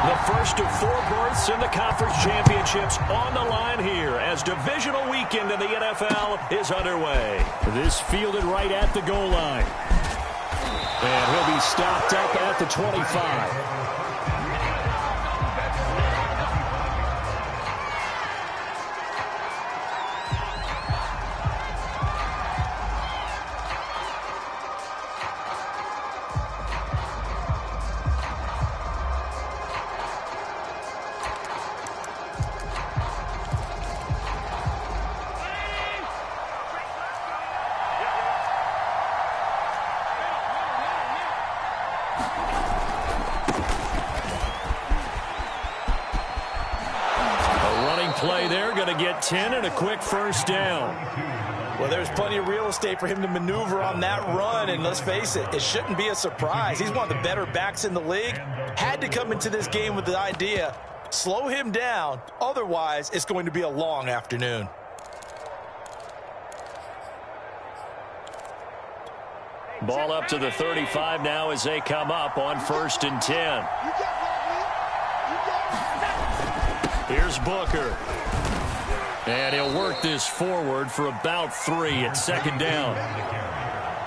The first of 4 berths in the conference championships on the line here as divisional weekend in the NFL is underway. This fielded right at the goal line. And he'll be stopped up at the 25. Play there, going to get 10 and a quick first down. Well, there's plenty of real estate for him to maneuver on that run, and let's face it, it shouldn't be a surprise. He's one of the better backs in the league. Had to come into this game with the idea, slow him down, otherwise it's going to be a long afternoon. Ball up to the 35 now as they come up on 1st and 10. Here's Booker. And he'll work this forward for about 3 at 2nd down.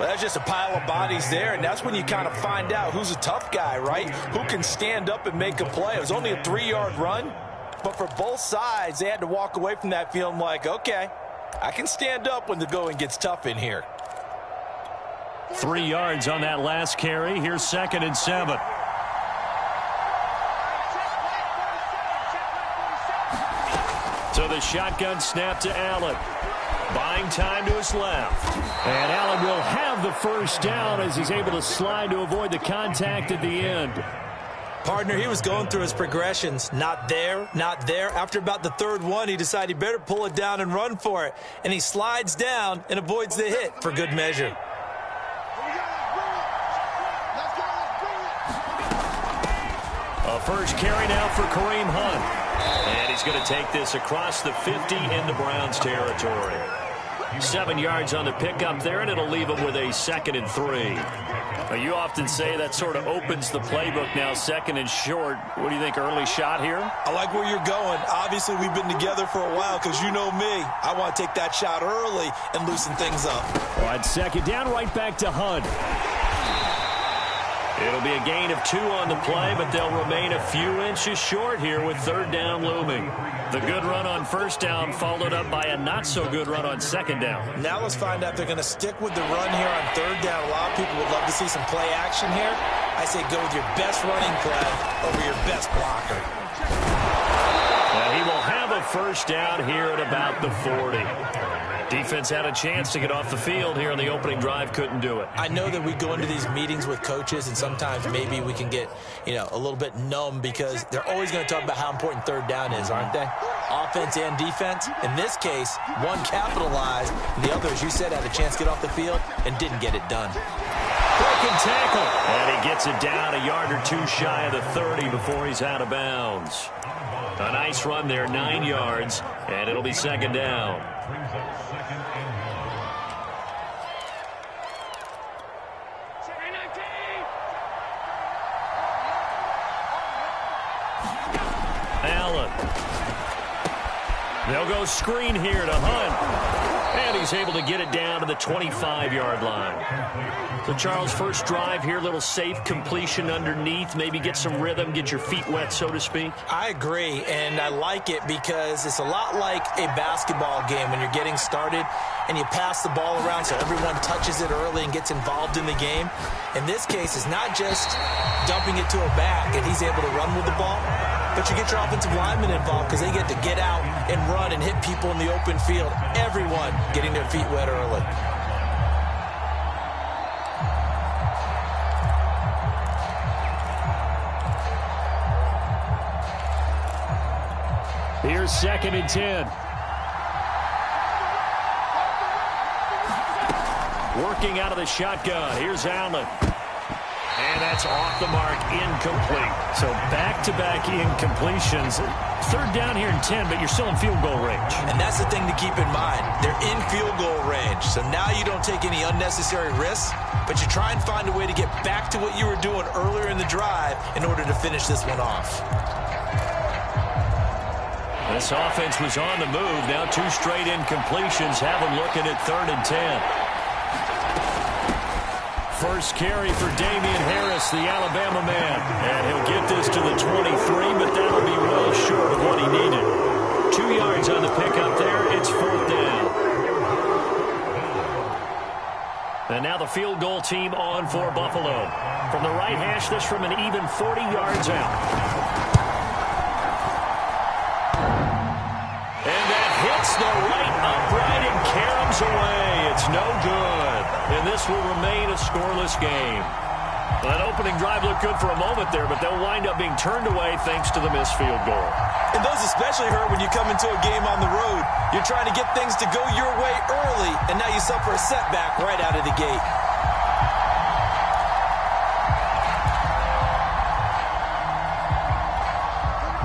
Well, that's just a pile of bodies there, and that's when you kind of find out who's a tough guy, right? Who can stand up and make a play. It was only a 3-yard run, but for both sides, they had to walk away from that feeling like, okay, I can stand up when the going gets tough in here. 3 yards on that last carry. Here's 2nd and 7. So the shotgun snap to Allen. Buying time to his left. And Allen will have the first down as he's able to slide to avoid the contact at the end. Partner, he was going through his progressions. Not there, not there. After about the 3rd one, he decided he better pull it down and run for it. And he slides down and avoids the hit for good measure. A first carry now for Kareem Hunt. And he's going to take this across the 50 into Browns territory. 7 yards on the pickup there, and it'll leave him with a 2nd and 3. Now, you often say that sort of opens the playbook now, 2nd and short. What do you think, early shot here? I like where you're going. Obviously, we've been together for a while because you know me. I want to take that shot early and loosen things up. All right, 2nd down, right back to Hunt. It'll be a gain of 2 on the play, but they'll remain a few inches short here with 3rd down looming. The good run on 1st down followed up by a not-so-good run on 2nd down. Now let's find out if they're going to stick with the run here on 3rd down. A lot of people would love to see some play action here. I say go with your best running play over your best blocker. Well, he will have a first down here at about the 40. Defense had a chance to get off the field here in the opening drive, couldn't do it. I know that we go into these meetings with coaches, and sometimes maybe we can get, a little bit numb because they're always going to talk about how important 3rd down is, aren't they? Offense and defense. In this case, one capitalized, and the other, as you said, had a chance to get off the field and didn't get it done. Broken tackle. And he gets it down a yard or 2 shy of the 30 before he's out of bounds. A nice run there, 9 yards, and it'll be 2nd down. Allen. They'll go screen here to Hunt. And he's able to get it down to the 25-yard line. So, Charles, first drive here, little safe completion underneath. Maybe get some rhythm, get your feet wet, so to speak. I agree, and I like it because it's a lot like a basketball game when you're getting started and you pass the ball around so everyone touches it early and gets involved in the game. In this case, it's not just dumping it to a back and he's able to run with the ball, but you get your offensive linemen involved because they get to get out and run and hit people in the open field. Everyone getting their feet wet early. Here's 2nd and 10. Working out of the shotgun. Here's Allen. And that's off the mark, incomplete. So back-to-back incompletions. Third down here in 10, but you're still in field goal range. And that's the thing to keep in mind. They're in field goal range. So now you don't take any unnecessary risks, but you try and find a way to get back to what you were doing earlier in the drive in order to finish this one off. This offense was on the move. Now 2 straight incompletions have them looking at 3rd and 10. First carry for Damian Harris, the Alabama man. And he'll get this to the 23, but that'll be well short of what he needed. 2 yards on the pickup there. It's 4th down. And now the field goal team on for Buffalo. From the right hash, this from an even 40 yards out. And that hits the right upright and caroms away. It's no good. And this will remain a scoreless game. That opening drive looked good for a moment there, but they'll wind up being turned away thanks to the missed field goal. And those especially hurt when you come into a game on the road. You're trying to get things to go your way early, and now you suffer a setback right out of the gate.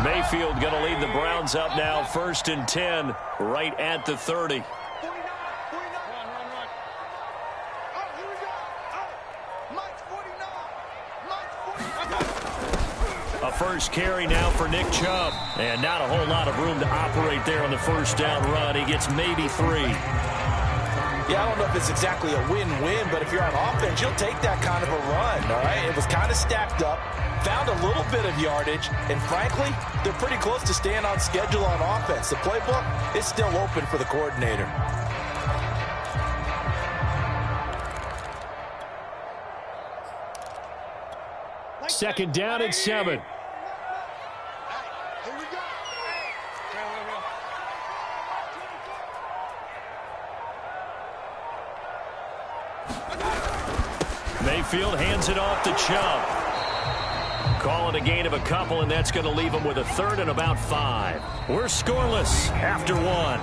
Mayfield going to lead the Browns up now, 1st and 10, right at the 30. A first carry now for Nick Chubb. And not a whole lot of room to operate there on the first down run. He gets maybe 3. Yeah, I don't know if it's exactly a win-win, but if you're on offense, you'll take that kind of a run, all right? It was kind of stacked up, found a little bit of yardage, and frankly, they're pretty close to staying on schedule on offense. The playbook is still open for the coordinator. Second down and 7. Mayfield hands it off to Chubb. Calling a gain of a couple, and that's going to leave him with a 3rd and about 5. We're scoreless after 1.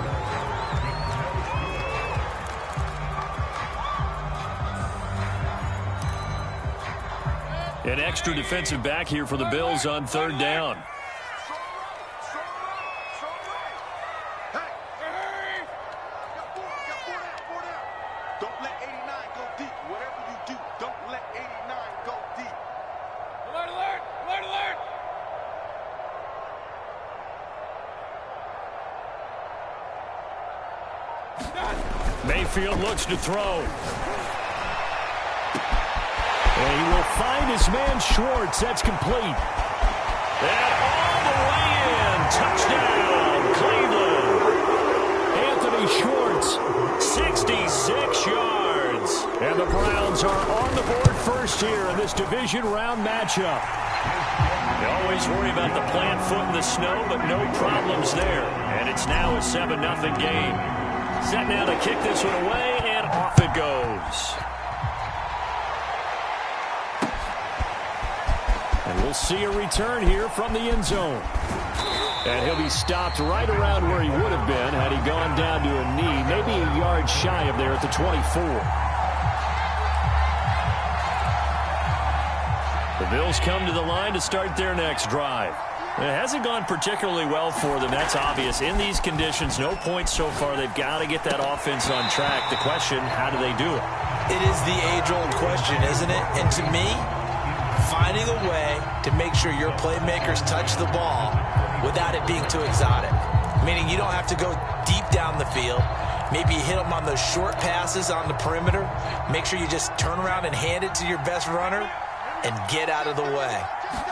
An extra defensive back here for the Bills on 3rd down. Don't let 89 go deep. Whatever you do, don't let 89 go deep. Alert, alert, alert, alert. Mayfield looks to throw. And he will find his man Schwartz. That's complete. And all the way in. Touchdown, Cleveland. Anthony Schwartz, 66 yards. And the Browns are on the board first here in this division round matchup. You always worry about the plant foot in the snow, but no problems there. And it's now a 7-0 game. Set now to kick this one away, and off it goes. And we'll see a return here from the end zone. And he'll be stopped right around where he would have been had he gone down to a knee, maybe a yard shy of there at the 24. The Bills come to the line to start their next drive. It hasn't gone particularly well for them. That's obvious. In these conditions, no points so far. They've got to get that offense on track. The question, how do they do it? It is the age-old question, isn't it? And to me, finding a way to make sure your playmakers touch the ball without it being too exotic. Meaning you don't have to go deep down the field. Maybe you hit them on those short passes on the perimeter. Make sure you just turn around and hand it to your best runner and get out of the way.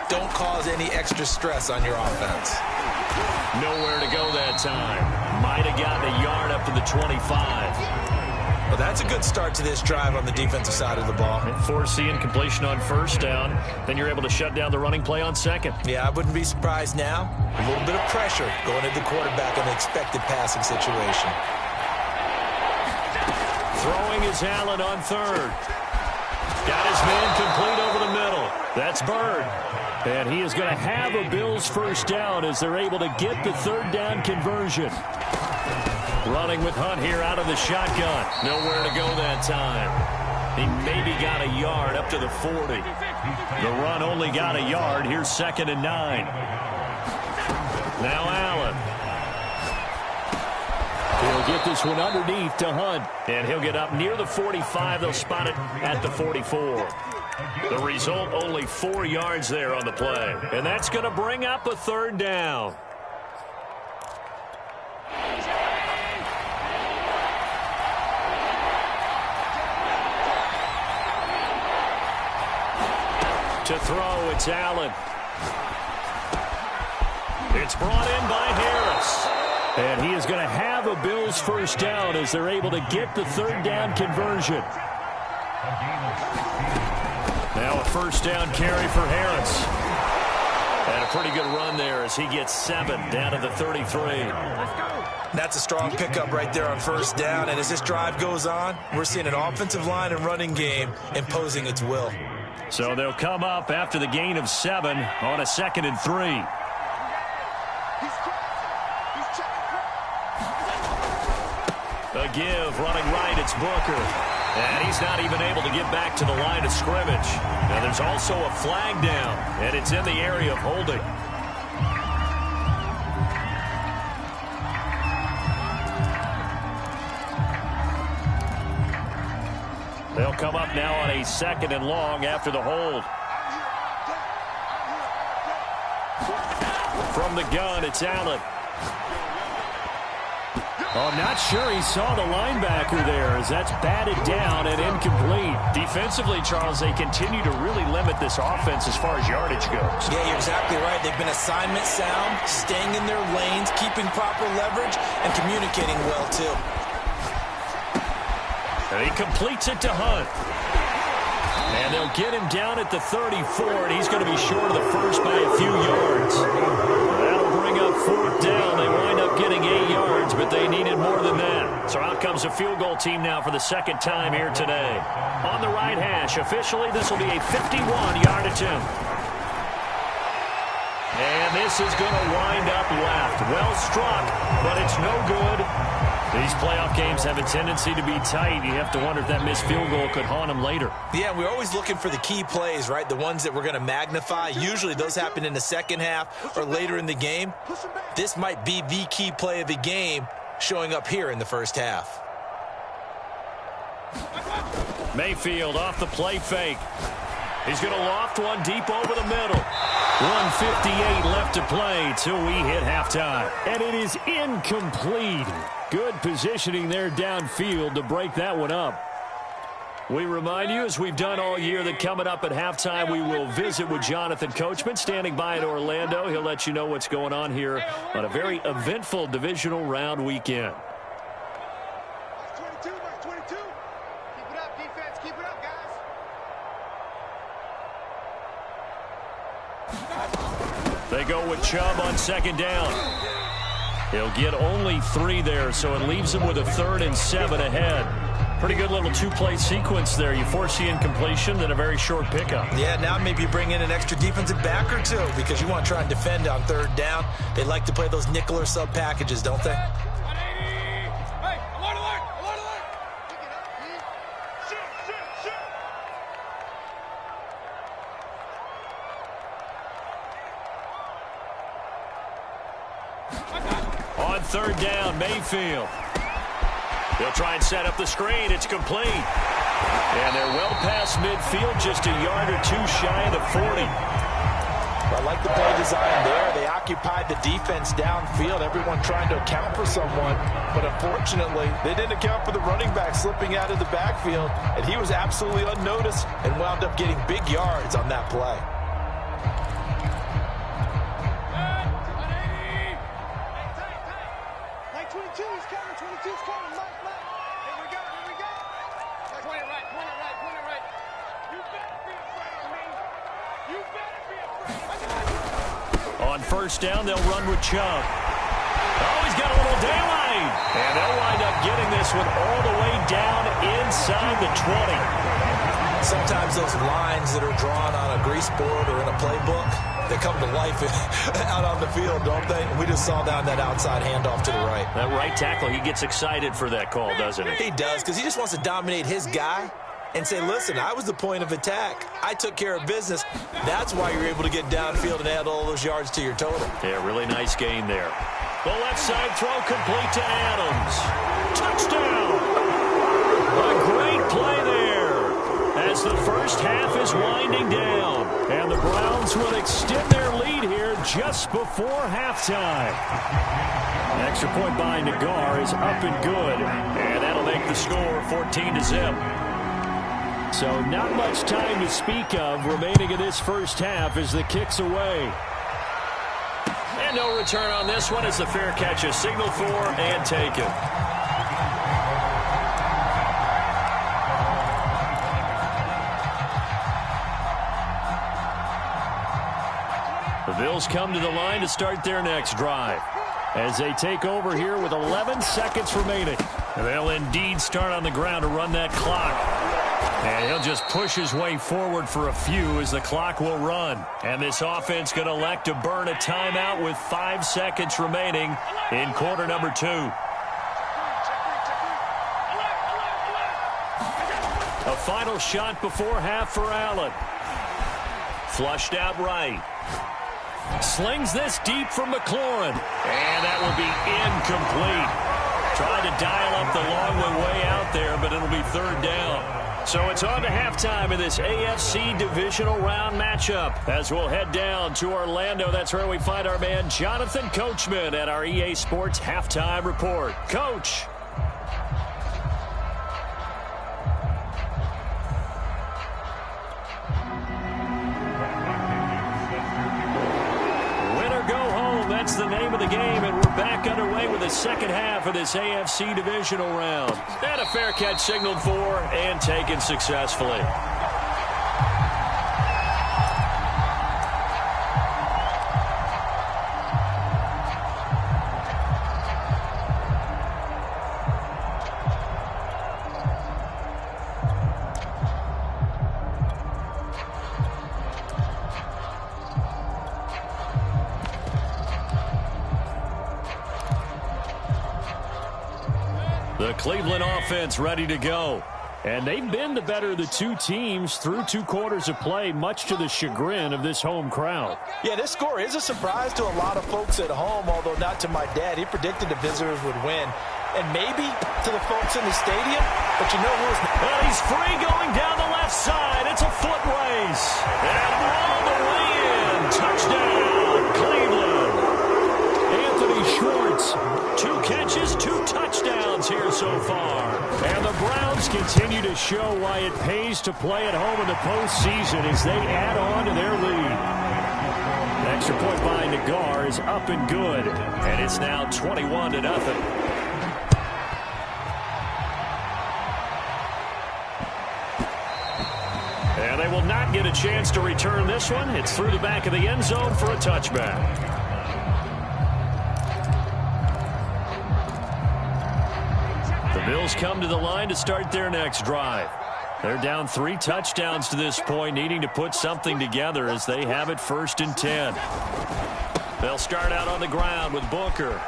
Don't cause any extra stress on your offense. Nowhere to go that time. Might have gotten a yard up to the 25. Well, that's a good start to this drive on the defensive side of the ball. Force the incompletion on first down. Then you're able to shut down the running play on second. Yeah, I wouldn't be surprised now. A little bit of pressure going at the quarterback in an expected passing situation. Throwing is Allen on third. Got his man complete over the middle. That's Bird. And he is going to have a Bills first down as they're able to get the third down conversion. Running with Hunt here out of the shotgun. Nowhere to go that time. He maybe got a yard up to the 40. The run only got a yard. Here's 2nd and 9. Now Allen. He'll get this one underneath to Hunt. And he'll get up near the 45. They'll spot it at the 44. The result, only 4 yards there on the play. And that's going to bring up a 3rd down. To throw, it's Allen. It's brought in by Harris. And he is going to have a Bills 1st down as they're able to get the 3rd down conversion. Now a 1st down carry for Harris. And a pretty good run there as he gets 7 down to the 33. That's a strong pickup right there on 1st down. And as this drive goes on, we're seeing an offensive line and running game imposing its will. So they'll come up after the gain of 7 on a 2nd and 3. A give, running right, it's Booker. And he's not even able to get back to the line of scrimmage. Now there's also a flag down, and it's in the area of holding. They'll come up now on a 2nd and long after the hold. From the gun, it's Allen. Oh, not sure he saw the linebacker there as that's batted down and incomplete. Defensively, Charles, they continue to really limit this offense as far as yardage goes. Yeah, you're exactly right. They've been assignment sound, staying in their lanes, keeping proper leverage, and communicating well, too. And he completes it to Hunt. And they'll get him down at the 34, and he's going to be short of the first by a few yards. That'll bring up 4th down. They wind up getting 8 yards, but they needed more than that. So out comes a field goal team now for the 2nd time here today. On the right hash, officially, this will be a 51-yard attempt. And this is going to wind up left. Well struck, but it's no good. These playoff games have a tendency to be tight. You have to wonder if that missed field goal could haunt them later. Yeah, we're always looking for the key plays, right? The ones that we're going to magnify. Usually those happen in the 2nd half or later in the game. This might be the key play of the game showing up here in the 1st half. Mayfield off the play fake. He's going to loft one deep over the middle. 1:58 left to play till we hit halftime. And it is incomplete. Good positioning there downfield to break that one up. We remind you, as we've done all year, that coming up at halftime, we will visit with Jonathan Coachman, standing by in Orlando. He'll let you know what's going on here on a very eventful divisional round weekend. 22, 22. Keep it up, defense. Keep it up, guys. They go with Chubb on 2nd down. He'll get only 3 there, so it leaves him with a 3rd and 7 ahead. Pretty good little 2-play sequence there. You force the incompletion, then a very short pickup. Yeah, now maybe you bring in an extra defensive back or two because you want to try and defend on 3rd down. They like to play those nickel or sub packages, don't they? Hey, alert, alert, alert, alert. Shoot. On 3rd down, Mayfield. They'll try and set up the screen. It's complete. And they're well past midfield, just a yard or 2 shy of the 40. I like the play design there. They occupied the defense downfield, everyone trying to account for someone. But unfortunately, they didn't account for the running back slipping out of the backfield. And he was absolutely unnoticed and wound up getting big yards on that play. On 1st down, they'll run with Chubb. Oh, he's got a little daylight. And they'll wind up getting this one all the way down inside the 20. Sometimes those lines that are drawn on a grease board or in a playbook, they come to life out on the field, don't they? And we just saw down that outside handoff to the right. That right tackle, he gets excited for that call, doesn't he? He does, because he just wants to dominate his guy. and say, listen, I was the point of attack. I took care of business. That's why you're able to get downfield and add all those yards to your total. Yeah, really nice gain there. The left side throw complete to Adams. Touchdown! A great play there as the first half is winding down. And the Browns will extend their lead here just before halftime. An extra point by Nagar is up and good. And that'll make the score 14-0. So not much time to speak of remaining in this first half as the kick's away. And no return on this one as the fair catch is signaled for and taken. The Bills come to the line to start their next drive as they take over here with 11 seconds remaining. They'll indeed start on the ground to run that clock. And he'll just push his way forward for a few as the clock will run. And this offense going to elect to burn a timeout with 5 seconds remaining in quarter number 2. A final shot before half for Allen. Flushed out right. Slings this deep for McLaurin. And that will be incomplete. Tried to dial up the long way out there, but it'll be third down. So it's on to halftime in this AFC divisional round matchup as we'll head down to Orlando. That's where we find our man Jonathan Coachman at our EA Sports Halftime Report. Coach. That's the name of the game, and we're back underway with the second half of this AFC divisional round. And a fair catch signaled for and taken successfully. The Cleveland offense ready to go. And they've been the better of the two teams through 2 quarters of play, much to the chagrin of this home crowd. Yeah, this score is a surprise to a lot of folks at home, although not to my dad. He predicted the visitors would win. And maybe to the folks in the stadium, but you know who's... Well, he's free going down the left side. It's a foot race. And all the way in. Touchdown, Cleveland. Anthony Schwartz, 2 catches, 2 touchdowns here so far. And the Browns continue to show why it pays to play at home in the postseason as they add on to their lead. An extra point by Nagar is up and good. And it's now 21-0. And they will not get a chance to return this one. It's through the back of the end zone for a touchback. Bills come to the line to start their next drive. They're down 3 touchdowns to this point, needing to put something together as they have it 1st and 10. They'll start out on the ground with Booker.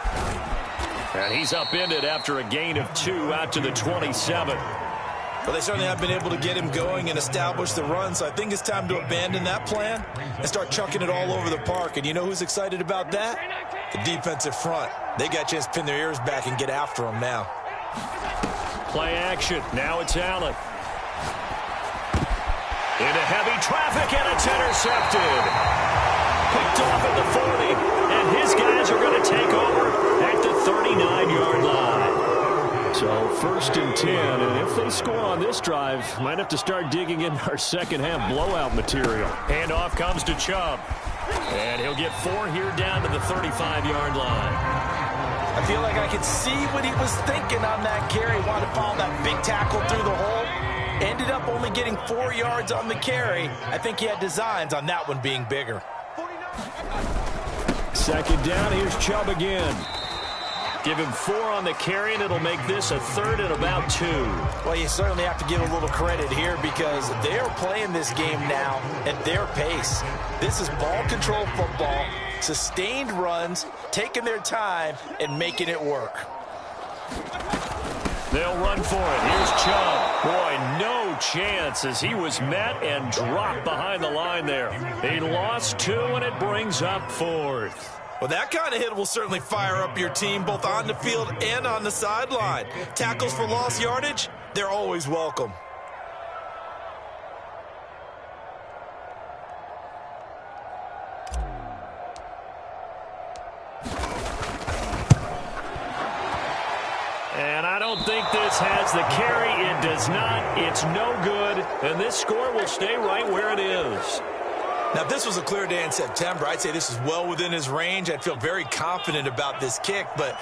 And he's upended after a gain of 2 out to the 27. Well, they certainly have been able to get him going and establish the run, so I think it's time to abandon that plan and start chucking it all over the park. And you know who's excited about that? The defensive front. They got a chance to pin their ears back and get after him now. Play action. Now it's Allen. Into heavy traffic, and it's intercepted. Picked off at the 40, and his guys are going to take over at the 39-yard line. So 1st and 10, and if they score on this drive, might have to start digging in our second half blowout material. Handoff comes to Chubb, and he'll get 4 here down to the 35-yard line. I feel like I could see what he was thinking on that carry. Wanted to follow that big tackle through the hole. Ended up only getting 4 yards on the carry. I think he had designs on that one being bigger. 2nd down, here's Chubb again. Give him 4 on the carry, and it'll make this a 3rd and about 2. Well, you certainly have to give a little credit here because they're playing this game now at their pace. This is ball control football, sustained runs, taking their time, and making it work. They'll run for it. Here's Chubb. Boy, no chance as he was met and dropped behind the line there. He lost 2, and it brings up 4th. Well, that kind of hit will certainly fire up your team both on the field and on the sideline. Tackles for lost yardage, they're always welcome. And I don't think this has the carry. It does not. It's no good. And this score will stay right where it is. Now, if this was a clear day in September, I'd say this is well within his range. I'd feel very confident about this kick, but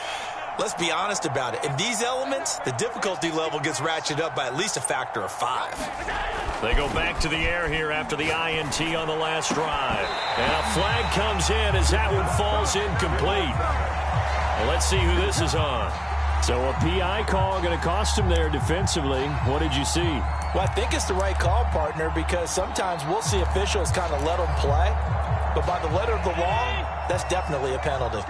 let's be honest about it. In these elements, the difficulty level gets ratcheted up by at least a factor of 5. They go back to the air here after the INT on the last drive. And a flag comes in as that one falls incomplete. Well, let's see who this is on. So a PI call going to cost him there defensively. What did you see? Well, I think it's the right call, partner, because sometimes we'll see officials kind of let them play. But by the letter of the law, that's definitely a penalty.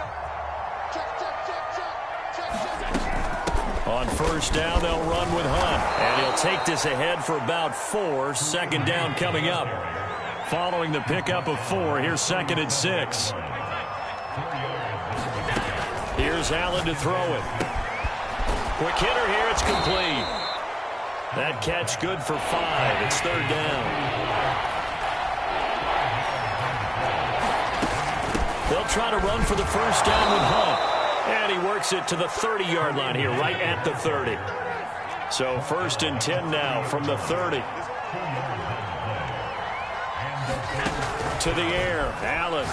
On first down, they'll run with Hunt. And he'll take this ahead for about 4. Second down coming up. Following the pickup of 4, here's 2nd and 6. Here's Allen to throw it. Quick hitter here, it's complete. That catch good for 5. It's 3rd down. They'll try to run for the first down with Hunt. And he works it to the 30-yard line here, right at the 30. So 1st and 10 now from the 30. To the air, Allen.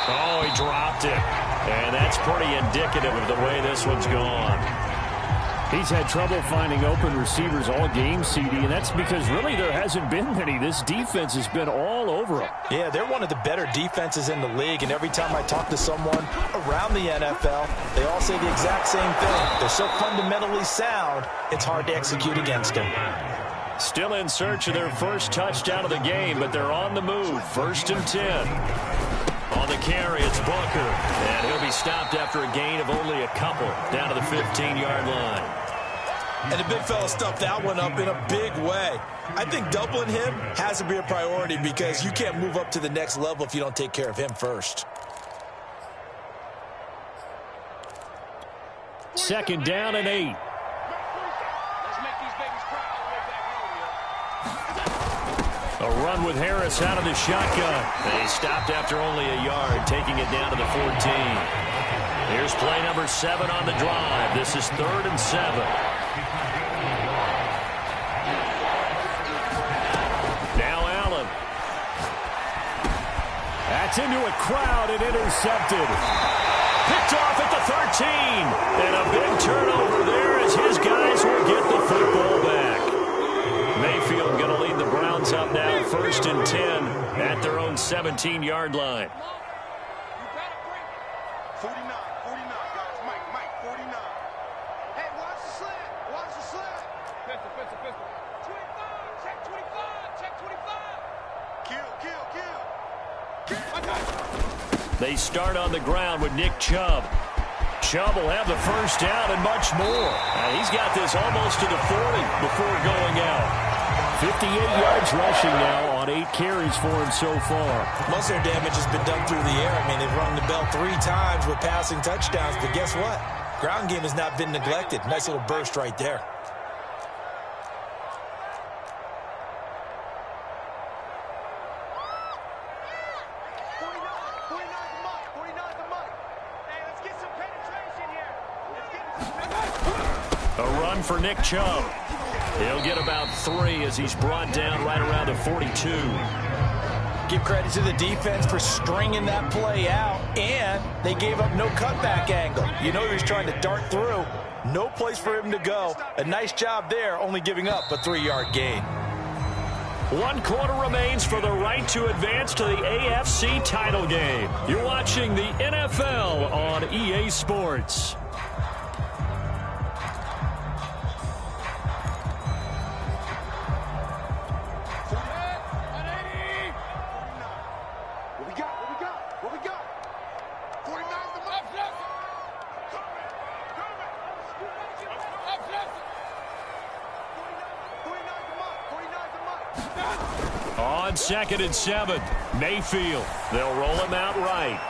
Oh, he dropped it. And that's pretty indicative of the way this one's gone. He's had trouble finding open receivers all game, CD, and that's because really there hasn't been many. This defense has been all over him. Yeah, they're one of the better defenses in the league, and every time I talk to someone around the NFL, they all say the exact same thing. They're so fundamentally sound, it's hard to execute against them. Still in search of their first touchdown of the game, but they're on the move. 1st and 10. On the carry, it's Booker. And he'll be stopped after a gain of only a couple down to the 15-yard line. And the big fella stuffed that one up in a big way. I think doubling him has to be a priority because you can't move up to the next level if you don't take care of him first. 2nd down and 8. A run with Harris out of the shotgun. And he stopped after only a yard, taking it down to the 14. Here's play number 7 on the drive. This is 3rd and 7. Now Allen. That's into a crowd and intercepted. Picked off at the 13. And a big turnover there as his guys will get the football back. Mayfield going to lead the Browns up now, 1st and 10 at their own 17-yard line. 49, guys. Mike, 49. Hey, watch the slant. Watch the slant. Pistol. 25, check 25, check 25. Kill. They start on the ground with Nick Chubb. Chubb will have the first down and much more. He's got this almost to the 40 before going out. 58 yards rushing now on 8 carries for him so far. Most of their damage has been done through the air. I mean, they've rung the bell 3 times with passing touchdowns, but guess what? Ground game has not been neglected. Nice little burst right there. A run for Nick Chubb. He'll get about 3 as he's brought down right around the 42. Give credit to the defense for stringing that play out, and they gave up no cutback angle. You know he was trying to dart through. No place for him to go. A nice job there, only giving up a 3-yard gain. 1 quarter remains for the right to advance to the AFC title game. You're watching the NFL on EA Sports. on 2nd and 7. Mayfield. They'll roll him out right.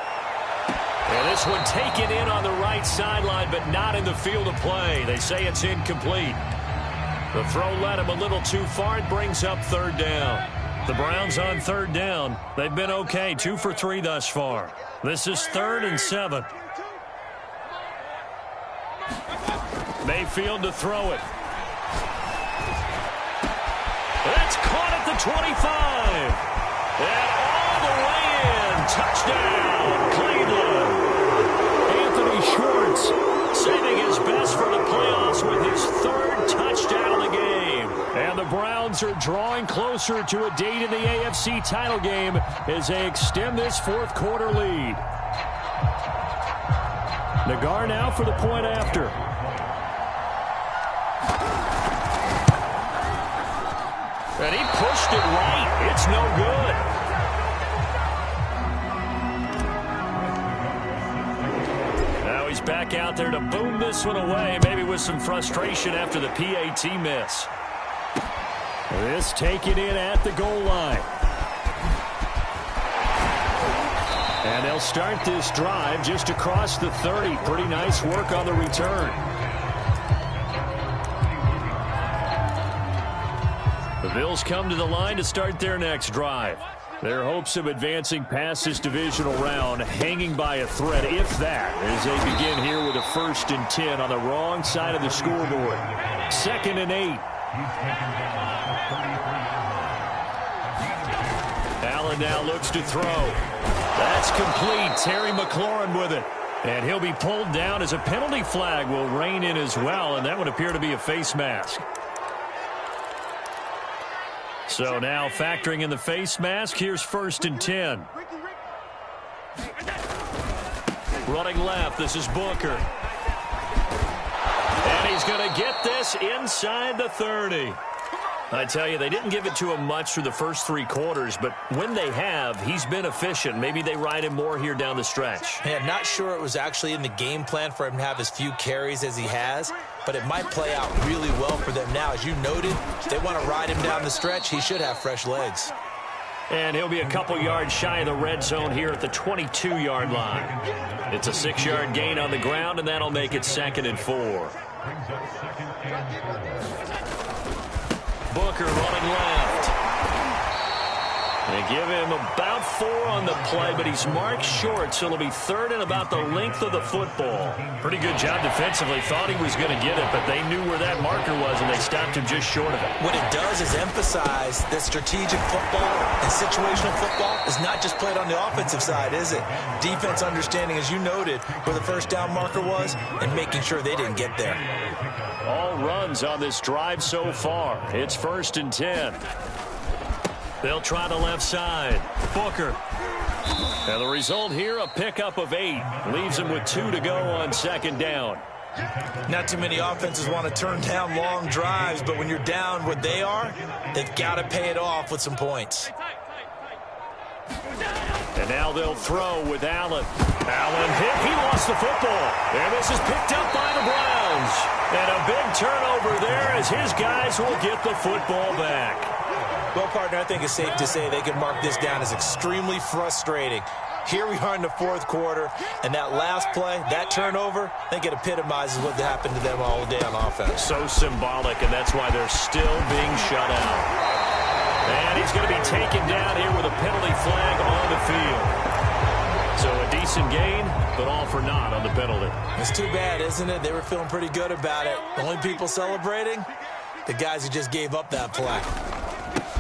And this one taken in on the right sideline, but not in the field of play. They say it's incomplete. The throw led him a little too far. It brings up 3rd down. The Browns on 3rd down. They've been okay, 2 for 3 thus far. This is 3rd and 7. Mayfield to throw it. That's caught at the 25. And all the way in. Touchdown, Cleveland. Anthony Schwartz saving his best for the playoffs with his 3rd touchdown of the game. And the Browns are drawing closer to a date in the AFC title game as they extend this 4th quarter lead. Nagar now for the point after. And he pushed it right. It's no good. Now he's back out there to boom this one away, maybe with some frustration after the PAT miss. This taken in at the goal line. And they'll start this drive just across the 30. Pretty nice work on the return. The Bills come to the line to start their next drive. Their hopes of advancing past this divisional round hanging by a thread, if that, as they begin here with a 1st and 10 on the wrong side of the scoreboard. 2nd and 8. Allen now looks to throw. That's complete. Terry McLaurin with it. And he'll be pulled down as a penalty flag will rein in as well, and that would appear to be a face mask. So now factoring in the face mask, here's 1st and 10. Running left, this is Booker. And he's going to get this inside the 30. I tell you, they didn't give it to him much through the first 3 quarters, but when they have, he's been efficient. Maybe they ride him more here down the stretch. Yeah, not sure it was actually in the game plan for him to have as few carries as he has, but it might play out really well for them now. As you noted, if they want to ride him down the stretch, he should have fresh legs. And he'll be a couple yards shy of the red zone here at the 22-yard line. It's a 6-yard gain on the ground, and that'll make it 2nd and 4. Booker running left. They give him about 4 on the play, but he's marked short, so it'll be 3rd and about the length of the football. Pretty good job defensively. Thought he was going to get it, but they knew where that marker was, and they stopped him just short of it. What it does is emphasize that strategic football and situational football is not just played on the offensive side, is it? Defense understanding, as you noted, where the 1st down marker was and making sure they didn't get there. All runs on this drive so far. It's 1st and 10. They'll try the left side. Booker. And the result here, a pickup of 8. Leaves him with 2 to go on 2nd down. Not too many offenses want to turn down long drives, but when you're down what they are, they've got to pay it off with some points. And now they'll throw with Allen. Allen hit. He lost the football. And this is picked up by the Browns. And a big turnover there as his guys will get the football back. Well, partner, I think it's safe to say they can mark this down as extremely frustrating. Here we are in the 4th quarter, and that last play, that turnover, I think it epitomizes what happened to them all day on offense. So symbolic, and that's why they're still being shut out. And he's going to be taken down here with a penalty flag on the field. So a decent gain, but all for naught on the penalty. It's too bad, isn't it? They were feeling pretty good about it. The only people celebrating, the guys who just gave up that play.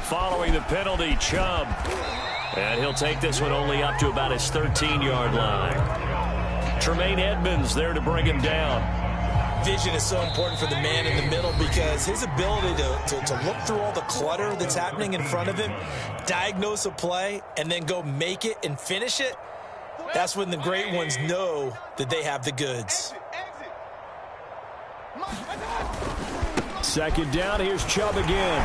Following the penalty, Chubb. And he'll take this one only up to about his 13-yard line. Tremaine Edmonds there to bring him down. Vision is so important for the man in the middle because his ability to look through all the clutter that's happening in front of him, diagnose a play, and then go make it and finish it, that's when the great ones know that they have the goods. 2nd down, here's Chubb again.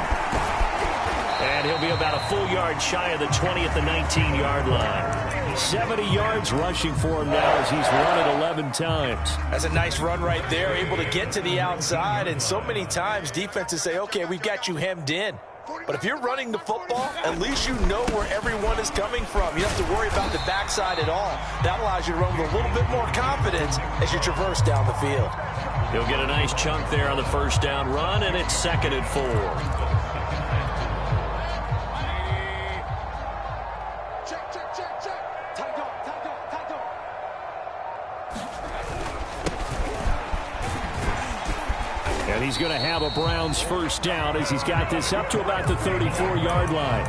And he'll be about a full yard shy of the 20 at the 19-yard line. 70 yards rushing for him now as he's run it 11 times. That's a nice run right there, able to get to the outside. And so many times defenses say, okay, we've got you hemmed in. But if you're running the football, at least you know where everyone is coming from. You don't have to worry about the backside at all. That allows you to run with a little bit more confidence as you traverse down the field. He'll get a nice chunk there on the first down run, and it's 2nd and 4. And he's going to have a Browns first down as he's got this up to about the 34-yard line.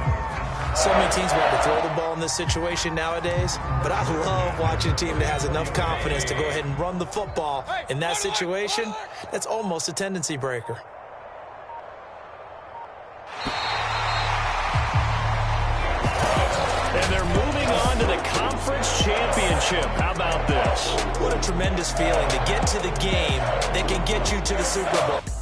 So many teams want to throw the ball in this situation nowadays, but I love watching a team that has enough confidence to go ahead and run the football. In that situation, that's almost a tendency breaker. And they're moving on to the conference championship. How about this? What a tremendous feeling to get to the game that can get you to the Super Bowl.